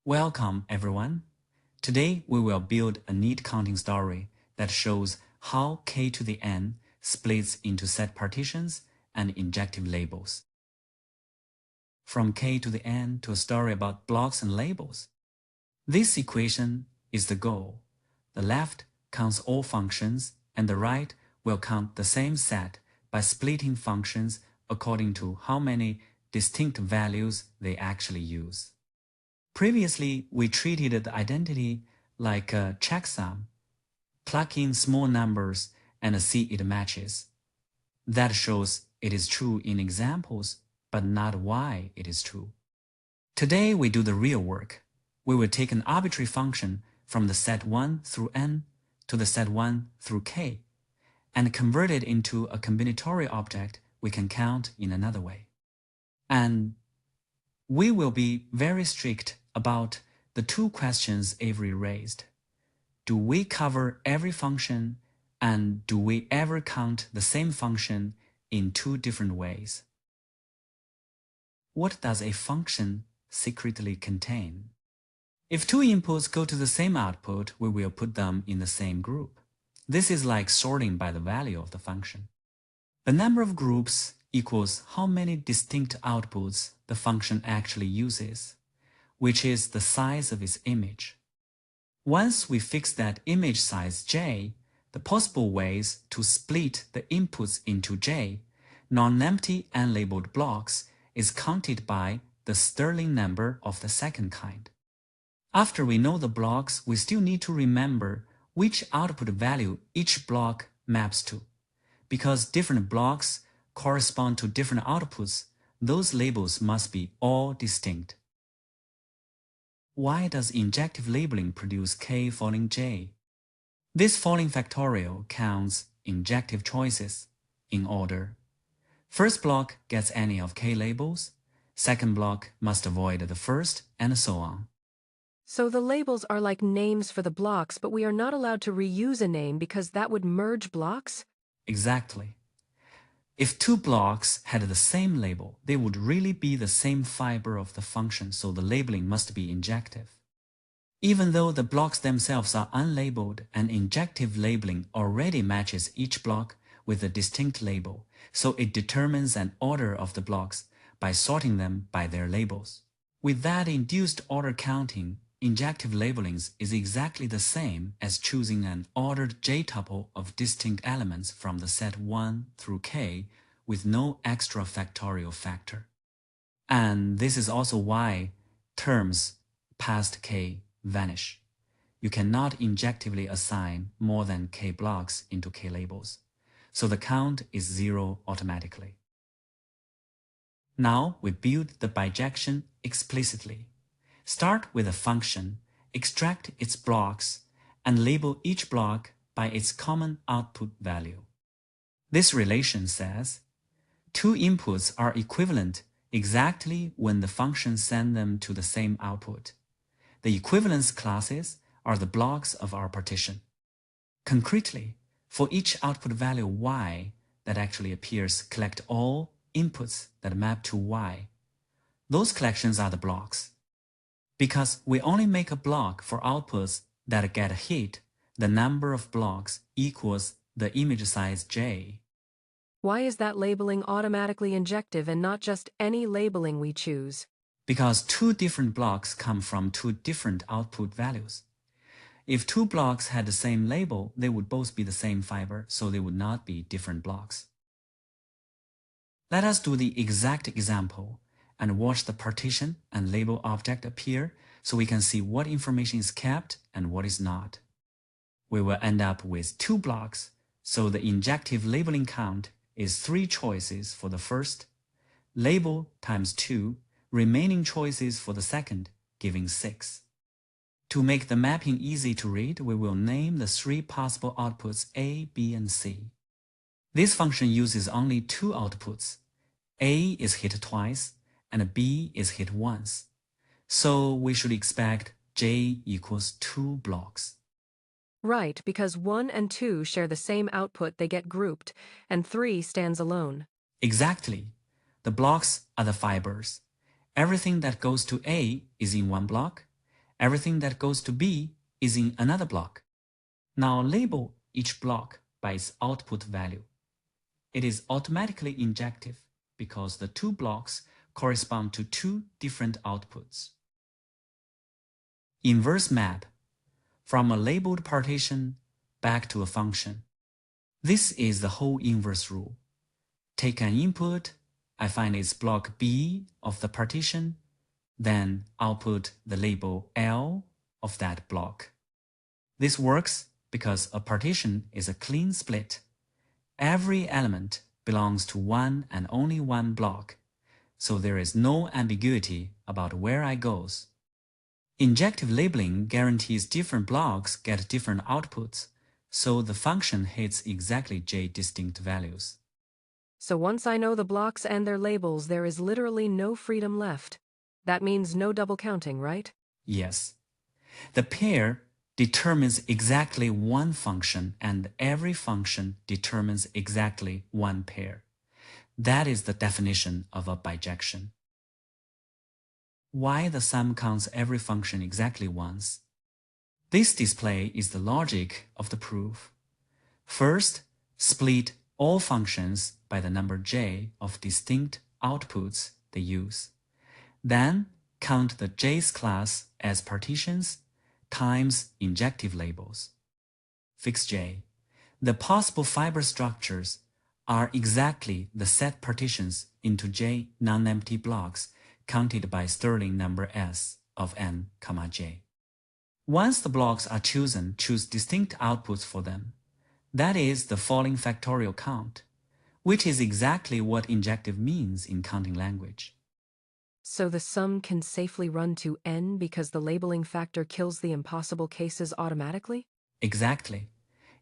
Welcome, everyone. Today we will build a neat counting story that shows how k to the n splits into set partitions and injective labels. From k to the n to a story about blocks and labels. This equation is the goal. The left counts all functions and the right will count the same set by splitting functions according to how many distinct values they actually use. Previously, we treated the identity like a checksum. Plug in small numbers and see it matches. That shows it is true in examples, but not why it is true. Today we do the real work. We will take an arbitrary function from the set 1 through n to the set 1 through k and convert it into a combinatorial object we can count in another way. And we will be very strict about the two questions Avery raised. Do we cover every function, and do we ever count the same function in two different ways? What does a function secretly contain? If two inputs go to the same output, we will put them in the same group. This is like sorting by the value of the function. The number of groups equals how many distinct outputs the function actually uses, which is the size of its image. Once we fix that image size j, the possible ways to split the inputs into j, non-empty unlabeled blocks, is counted by the Stirling number of the second kind. After we know the blocks, we still need to remember which output value each block maps to. Because different blocks correspond to different outputs, those labels must be all distinct. Why does injective labeling produce k following j? This following factorial counts injective choices in order. First block gets any of k labels, second block must avoid the first, and so on. So the labels are like names for the blocks, but we are not allowed to reuse a name because that would merge blocks? Exactly. If two blocks had the same label, they would really be the same fiber of the function, so the labeling must be injective. Even though the blocks themselves are unlabeled, an injective labeling already matches each block with a distinct label, so it determines an order of the blocks by sorting them by their labels. With that induced order counting, injective labelings is exactly the same as choosing an ordered j-tuple of distinct elements from the set 1 through k with no extra factorial factor. And this is also why terms past k vanish. You cannot injectively assign more than k blocks into k labels, so the count is 0 automatically. Now we build the bijection explicitly. Start with a function, extract its blocks, and label each block by its common output value. This relation says, two inputs are equivalent exactly when the function sends them to the same output. The equivalence classes are the blocks of our partition. Concretely, for each output value y that actually appears, collect all inputs that map to y. Those collections are the blocks. Because we only make a block for outputs that get hit, the number of blocks equals the image size j. Why is that labeling automatically injective and not just any labeling we choose? Because two different blocks come from two different output values. If two blocks had the same label, they would both be the same fiber, so they would not be different blocks. Let us do the exact example and watch the partition and label object appear so we can see what information is kept and what is not. We will end up with two blocks, so the injective labeling count is 3 choices for the first, label times 2, remaining choices for the second, giving 6. To make the mapping easy to read, we will name the 3 possible outputs A, B, and C. This function uses only 2 outputs. A is hit twice, and B is hit once. So we should expect j equals 2 blocks. Right, because 1 and 2 share the same output, they get grouped, and 3 stands alone. Exactly. The blocks are the fibers. Everything that goes to A is in one block, Everything that goes to B is in another block. Now label each block by its output value. It is automatically injective because the two blocks correspond to two different outputs. Inverse map from a labeled partition back to a function. This is the whole inverse rule. Take an input, I find its block B of the partition, then output the label L of that block. This works because a partition is a clean split. Every element belongs to one and only one block, so there is no ambiguity about where I goes. Injective labeling guarantees different blocks get different outputs, so the function hits exactly J distinct values. So once I know the blocks and their labels, there is literally no freedom left. That means no double counting, right? Yes. The pair determines exactly one function, and every function determines exactly one pair. That is the definition of a bijection. Why the sum counts every function exactly once? This display is the logic of the proof. First, split all functions by the number j of distinct outputs they use. Then, count the j's class as partitions times injective labels. Fix j. The possible fiber structures are exactly the set partitions into j non-empty blocks counted by Stirling number S of n, j. Once the blocks are chosen, choose distinct outputs for them. That is the following factorial count, which is exactly what injective means in counting language. So the sum can safely run to n because the labeling factor kills the impossible cases automatically? Exactly.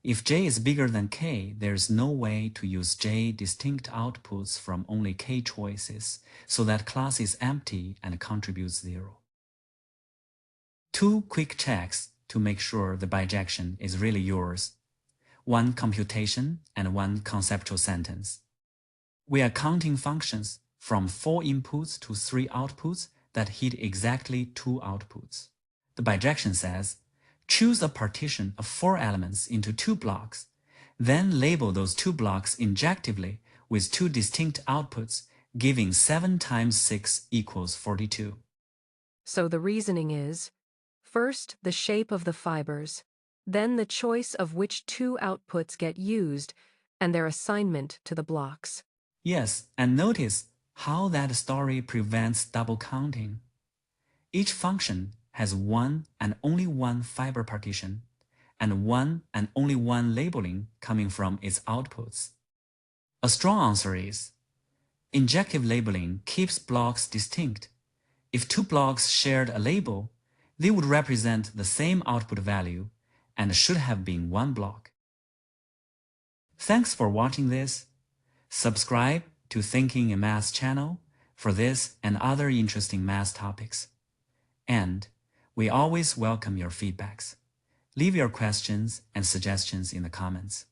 If j is bigger than k, there's no way to use j distinct outputs from only k choices, so that class is empty and contributes 0. Two quick checks to make sure the bijection is really yours. One computation and one conceptual sentence. We are counting functions from 4 inputs to 3 outputs that hit exactly 2 outputs. The bijection says, choose a partition of 4 elements into 2 blocks, then label those 2 blocks injectively with 2 distinct outputs, giving 7 times 6 equals 42. So the reasoning is, first the shape of the fibers, then the choice of which 2 outputs get used, and their assignment to the blocks. Yes, and notice how that story prevents double counting. Each function has one and only one fiber partition, and one and only one labeling coming from its outputs. A strong answer is, injective labeling keeps blocks distinct. If 2 blocks shared a label, they would represent the same output value and should have been one block. Thanks for watching this. Subscribe to Thinking in Math channel for this and other interesting math topics. And we always welcome your feedbacks. Leave your questions and suggestions in the comments.